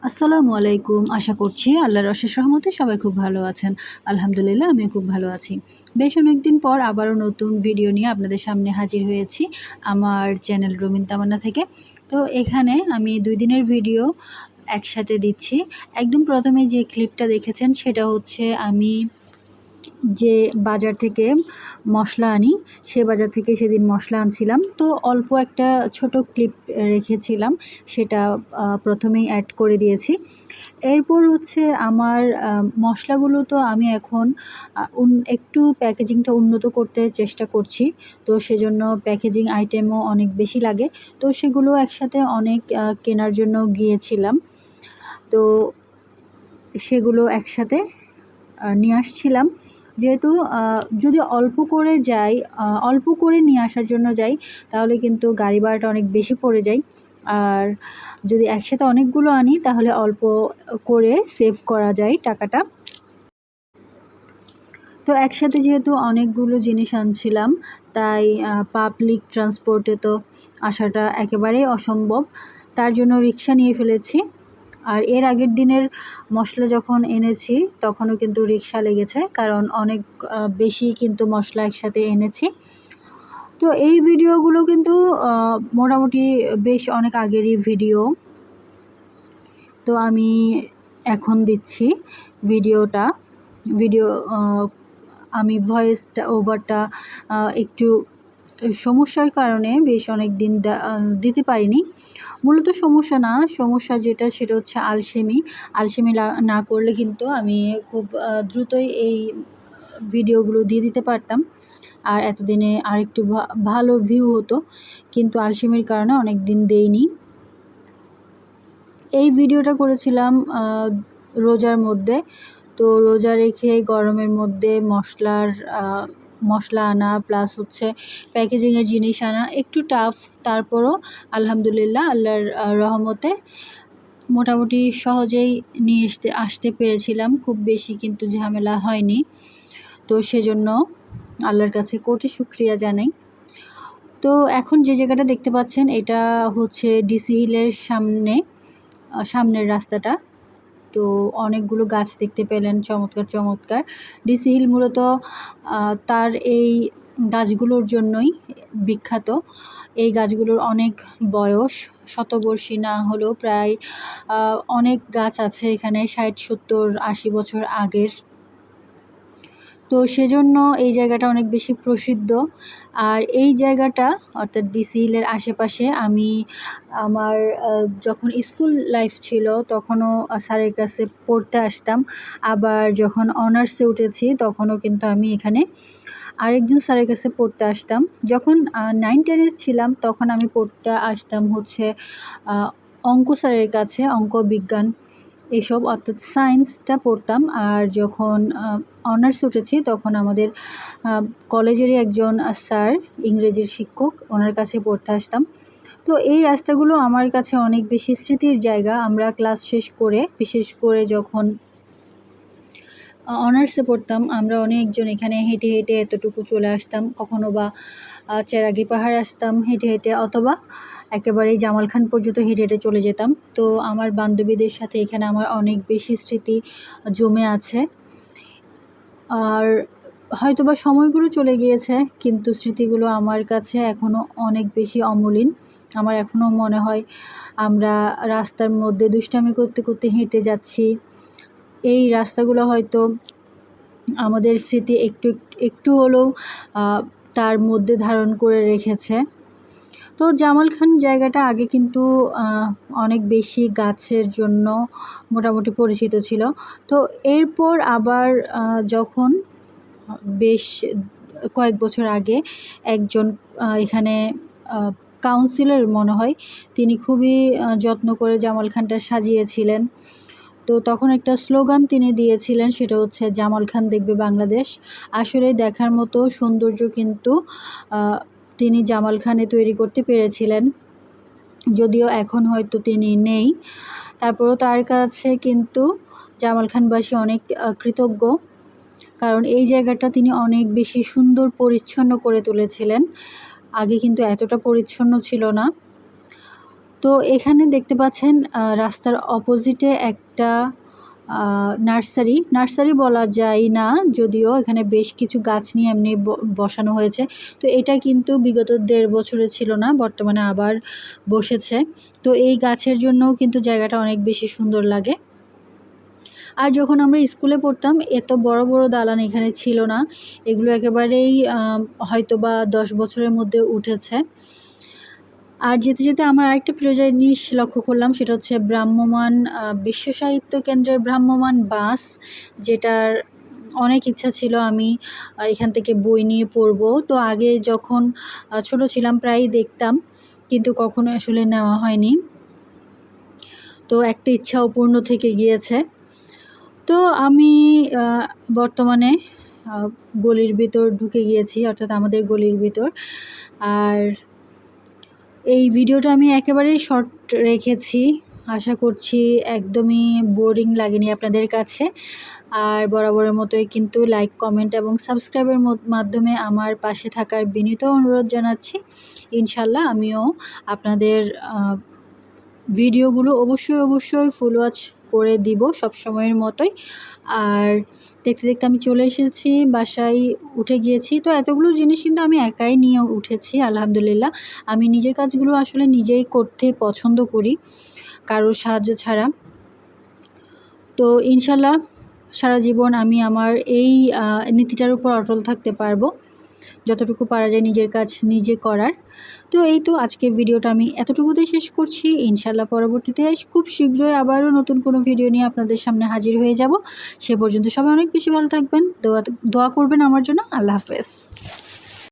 আসসালামু আলাইকুম। আশা করছি আল্লাহর অশেষ রহমতে সবাই খুব ভালো আছেন। আলহামদুলিল্লাহ আমিও খুব ভালো আছি। বেশ অনেকদিন পর আবারও নতুন ভিডিও নিয়ে আপনাদের সামনে হাজির হয়েছি আমার চ্যানেল রুমিন তামান্না থেকে। তো এখানে আমি ২ দিনের ভিডিও একসাথে দিচ্ছি। একদম প্রথমে যে ক্লিপটা দেখেছেন সেটা হচ্ছে আমি যে বাজার থেকে মশলা আনি, সে বাজার থেকে সেদিন মশলা আনছিলাম। তো অল্প একটা ছোট ক্লিপ রেখেছিলাম, সেটা প্রথমেই অ্যাড করে দিয়েছি। এরপর হচ্ছে আমার মশলাগুলো তো আমি এখন একটু প্যাকেজিংটা উন্নত করতে চেষ্টা করছি। তো সেজন্য প্যাকেজিং আইটেমও অনেক বেশি লাগে। তো সেগুলো একসাথে অনেক কেনার জন্য গিয়েছিলাম। তো সেগুলো একসাথে নিয়ে আসছিলাম। যেহেতু যদি অল্প করে যাই, অল্প করে নিয়ে আসার জন্য যাই, তাহলে কিন্তু গাড়ি ভাড়াটা অনেক বেশি পড়ে যায়। আর যদি একসাথে অনেকগুলো আনি তাহলে অল্প করে সেভ করা যায় টাকাটা। তো একসাথে যেহেতু অনেকগুলো জিনিস আনছিলাম, তাই পাবলিক ট্রান্সপোর্টে তো আসাটা একেবারেই অসম্ভব। তার জন্য রিক্সা নিয়ে ফেলেছি। আর এর আগের দিনের মশলা যখন এনেছি তখনও কিন্তু রিক্সা লেগেছে, কারণ অনেক বেশি কিন্তু মশলা একসাথে এনেছি। তো এই ভিডিওগুলো কিন্তু মোটামুটি বেশ অনেক আগেরই ভিডিও। তো আমি এখন দিচ্ছি ভিডিওটা। ভিডিও আমি ভয়েসটা ওভারটা একটু সমস্যার কারণে বেশ অনেক দিন দিতে পারিনি। মূলত সমস্যা না, সমস্যা যেটা সেটা হচ্ছে আলসেমি। আলসেমি না করলে কিন্তু আমি খুব দ্রুতই এই ভিডিওগুলো দিয়ে দিতে পারতাম। আর এতদিনে আরেকটু ভালো ভিউ হতো, কিন্তু আলসেমির কারণে অনেক দিন দেইনি। এই ভিডিওটা করেছিলাম রোজার মধ্যে। তো রোজা রেখে গরমের মধ্যে মশলা আনা প্লাস হচ্ছে প্যাকেজিংয়ের জিনিস আনা একটু টাফ। তারপরও আলহামদুলিল্লাহ আল্লাহর রহমতে মোটামুটি সহজেই নিয়ে আসতে পেরেছিলাম। খুব বেশি কিন্তু ঝামেলা হয়নি। তো সেজন্য আল্লাহর কাছে কোটি শুকরিয়া জানাই। তো এখন যে জায়গাটা দেখতে পাচ্ছেন এটা হচ্ছে ডিসি হিলের সামনের রাস্তাটা। তো অনেকগুলো গাছ দেখতে পেলেন, চমৎকার চমৎকার। ডিসি হিল মূলত তার এই গাছগুলোর জন্যই বিখ্যাত। এই গাছগুলোর অনেক বয়স, শতবর্ষী না হলেও প্রায় অনেক গাছ আছে এখানে, ৬০, ৭০, ৮০ বছর আগের। তো সেজন্য এই জায়গাটা অনেক বেশি প্রসিদ্ধ। আর এই জায়গাটা অর্থাৎ ডিসি হিলের আশেপাশে আমি আমার যখন স্কুল লাইফ ছিল তখনও স্যারের কাছে পড়তে আসতাম। আবার যখন অনার্সে উঠেছি তখনও কিন্তু আমি এখানে আরেকজন স্যারের কাছে পড়তে আসতাম। যখন 9-10 ছিলাম তখন আমি পড়তে আসতাম হচ্ছে অঙ্ক স্যারের কাছে, অঙ্ক, বিজ্ঞান এসব অর্থাৎ সায়েন্সটা পড়তাম। আর যখন অনার্স উঠেছি তখন আমাদের কলেজেরই একজন স্যার, ইংরেজির শিক্ষক, ওনার কাছে পড়তে আসতাম। তো এই রাস্তাগুলো আমার কাছে অনেক বেশি স্মৃতির জায়গা। আমরা ক্লাস শেষ করে, বিশেষ করে যখন অনার্সে পড়তাম, আমরা অনেকজন এখানে হেঁটে হেঁটে এতটুকু চলে আসতাম। কখনো বা চেরাগি পাহাড় আসতাম হেঁটে হেঁটে, অথবা একেবারেই জামালখান পর্যন্ত হেঁটে হেঁটে চলে যেতাম। তো আমার বান্ধবীদের সাথে এখানে আমার অনেক বেশি স্মৃতি জমে আছে। আর হয়তোবা সময়গুলো চলে গিয়েছে, কিন্তু স্মৃতিগুলো আমার কাছে এখনও অনেক বেশি অমলিন। আমার এখনও মনে হয় আমরা রাস্তার মধ্যে দুষ্টামি করতে করতে হেঁটে যাচ্ছি। এই রাস্তাগুলো হয়তো আমাদের স্মৃতি একটু হলেও তার মধ্যে ধারণ করে রেখেছে। তো জামালখান জায়গাটা আগে কিন্তু অনেক বেশি গাছের জন্য মোটামুটি পরিচিত ছিল। তো এরপর আবার যখন বেশ কয়েক বছর আগে একজন এখানে কাউন্সিলর মনে হয়, তিনি খুবই যত্ন করে জামালখানটা সাজিয়েছিলেন। তো তখন একটা স্লোগান তিনি দিয়েছিলেন, সেটা হচ্ছে জামালখান দেখবে বাংলাদেশ। আসলে দেখার মতো সৌন্দর্য কিন্তু তিনি জামালখানে তৈরি করতে পেরেছিলেন, যদিও এখন হয়তো তিনি নেই। তারপরেও তার কাছে কিন্তু জামালখানবাসী অনেক কৃতজ্ঞ, কারণ এই জায়গাটা তিনি অনেক বেশি সুন্দর পরিচ্ছন্ন করে তুলেছিলেন। আগে কিন্তু এতটা পরিচ্ছন্ন ছিল না। তো এখানে দেখতে পাচ্ছেন রাস্তার অপোজিটে একটা নার্সারি বলা যায় না, যদিও এখানে বেশ কিছু গাছ নিয়ে এমনি বসানো হয়েছে। তো এটা কিন্তু বিগত 1.5 বছরে ছিল না, বর্তমানে আবার বসেছে। তো এই গাছের জন্যও কিন্তু জায়গাটা অনেক বেশি সুন্দর লাগে। আর যখন আমরা স্কুলে পড়তাম এত বড় বড় দালান এখানে ছিল না, এগুলো একেবারেই হয়তো বা 10 বছরের মধ্যে উঠেছে। আর যেতে যেতে আমার আরেকটা প্রিয় জিনিস লক্ষ্য করলাম, সেটা হচ্ছে ভ্রাম্যমাণ বিশ্ব সাহিত্য কেন্দ্রের ভ্রাম্যমাণ বাস, যেটার অনেক ইচ্ছা ছিল আমি এখান থেকে বই নিয়ে পড়ব। তো আগে যখন ছোট ছিলাম প্রায়ই দেখতাম, কিন্তু কখনো আসলে নেওয়া হয়নি। তো একটা ইচ্ছা অপূর্ণ থেকে গিয়েছে। তো আমি বর্তমানে গলির ভিতর ঢুকে গিয়েছি, অর্থাৎ আমাদের গলির ভিতর। আর এই ভিডিওটা আমি একেবারেই শর্ট রেখেছি, আশা করছি একদমই বোরিং লাগেনি আপনাদের কাছে। আর বরাবরের মতোই কিন্তু লাইক, কমেন্ট এবং সাবস্ক্রাইবের মাধ্যমে আমার পাশে থাকার বিনীত অনুরোধ জানাচ্ছি। ইনশাল্লাহ আমিও আপনাদের ভিডিওগুলো অবশ্যই ফুল ওয়াচ করে দিব সবসময়ের মতোই। আর দেখতে দেখতে আমি চলে এসেছি, বাসায় উঠে গিয়েছি। তো এতগুলো জিনিস কিন্তু আমি একাই নিয়ে উঠেছি, আলহামদুলিল্লাহ। আমি নিজের কাজগুলো আসলে নিজেই করতে পছন্দ করি, কারোর সাহায্য ছাড়া। তো ইনশাল্লাহ সারা জীবন আমি আমার এই নীতিটার উপর অটল থাকতে পারবো, যতটুকু পারা যায় নিজের কাজ নিজে করার। তো এই তো আজকের ভিডিওটা আমি এতটুকুতেই শেষ করছি। ইনশাল্লাহ পরবর্তীতে খুব শীঘ্রই আবারও নতুন কোনো ভিডিও নিয়ে আপনাদের সামনে হাজির হয়ে যাব। সে পর্যন্ত সবাই অনেক বেশি ভালো থাকবেন, দোয়া করবেন আমার জন্য। আল্লাহ হাফেজ।